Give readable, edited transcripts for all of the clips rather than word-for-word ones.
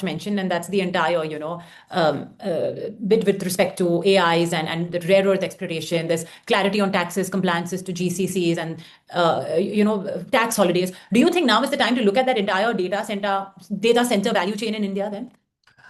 much mentioned, and that's the entire, bit with respect to AIs and the rare earth exploration. There's clarity on taxes, compliances to GCCs, and tax holidays. Do you think now is the time to look at that entire data center value chain in India then?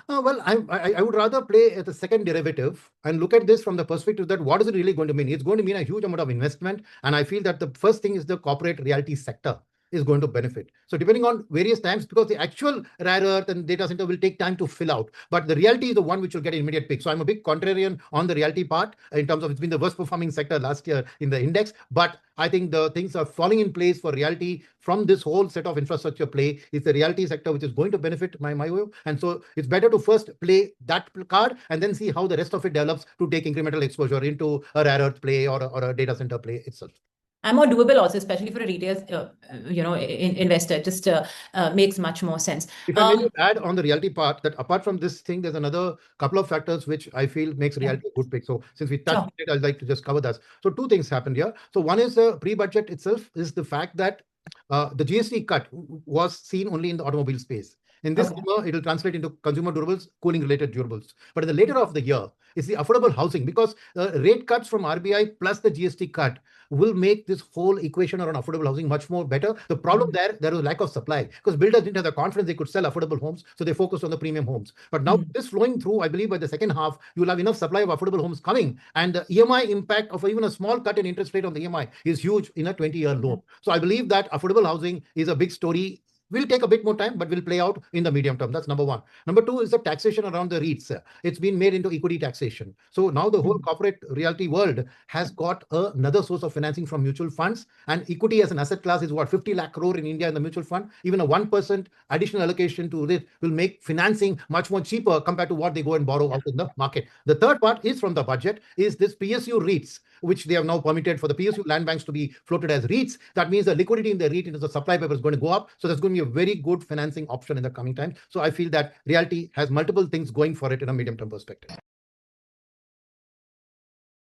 I would rather play at the second derivative and look at this from the perspective that what is it really going to mean? It's going to mean a huge amount of investment. And I feel that the first thing is the corporate realty sector is going to benefit. So depending on various times, because the actual rare earth and data center will take time to fill out, but the realty is the one which will get an immediate pick. So I'm a big contrarian on the realty part in terms of it's been the worst performing sector last year in the index. But I think the things are falling in place for realty from this whole set of infrastructure play. Is the realty sector which is going to benefit my view. And so it's better to first play that card and then see how the rest of it develops to take incremental exposure into a rare earth play or a data center play itself. And more doable also, especially for a retail, investor. Just makes much more sense. If I may add on the realty part, that apart from this thing, there's another couple of factors which I feel makes realty a good pick. So since we touched it, I'd like to just cover that. So two things happened here. So one is the pre-budget itself is the fact that the GST cut was seen only in the automobile space. In this year, it will translate into consumer durables, cooling-related durables. But in the later of the year, it's the affordable housing, because rate cuts from RBI plus the GST cut will make this whole equation around affordable housing much more better. The problem there was a lack of supply, because builders didn't have the confidence they could sell affordable homes, so they focused on the premium homes. But now this flowing through, I believe by the second half, you will have enough supply of affordable homes coming, and the EMI impact of even a small cut in interest rate on the EMI is huge in a 20-year loan. So I believe that affordable housing is a big story. Will take a bit more time, but will play out in the medium term. That's number one. Number two is the taxation around the REITs. It's been made into equity taxation. So now the whole corporate realty world has got another source of financing from mutual funds. And equity as an asset class is what, 50 lakh crore in India in the mutual fund. Even a 1% additional allocation to it will make financing much more cheaper compared to what they go and borrow out in the market. The third part is from the budget, is this PSU REITs, which they have now permitted for the PSU land banks to be floated as REITs. That means the liquidity in the REIT into the supply paper is going to go up. So there's going to be a very good financing option in the coming time. So I feel that realty has multiple things going for it in a medium-term perspective.